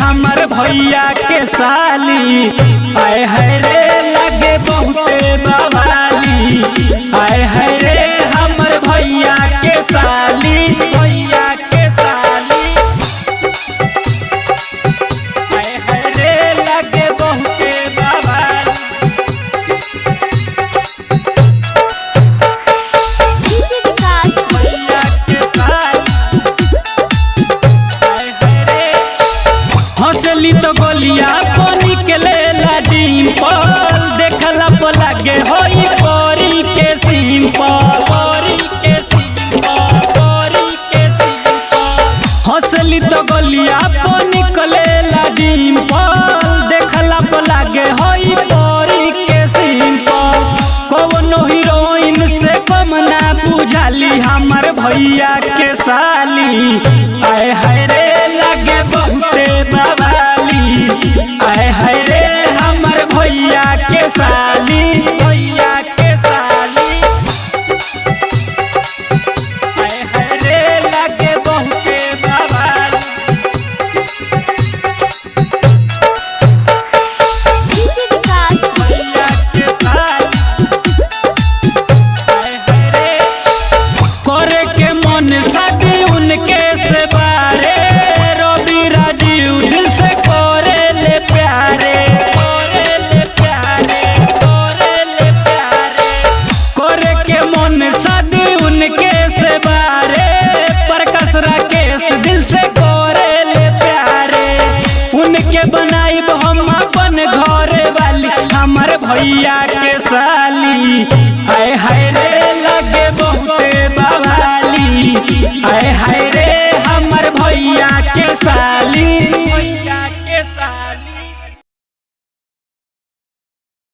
हमर भैया के साली आए है रे लगे बहुते बवाली। आए है रे हमर भैया के साली, भैया के साली आए है रे लगे बहुते बवाली। भैया के साली आए है रे हंसली तो गोलिया पानी के लेला डिम्पल देखला पर लागे होई परी के सिंपल, परी के सिंपल, परी के सिंपल। हंसली तो गोलिया पानी के लेला डिम्पल देखला पर लागे होई परी के सिंपल। कौनो हीरोइन से कम ना बुझाली हमर भैया के साली। आए हाय रे लगे बहुते बवाली। आए हाय रे हमर भैया के साली, भैया के साली आए हाय रे लगे बहुते बवाली। भैया के साली आए हाय रे करे के मन शादी उनके से बारे रवि राजीव दिल से करे ले प्यारे, करे ले प्यारे, करे ले प्यारे। करे के मन शादी उनके से बारे प्रकाश राकेश दिल से करे ले प्यारे। उनके बनाई हम अपन घरे वाली हमर भैया के साली। आए हाय रे लगे बहुते बवाली। आए हाय रे हमर भैया के साली।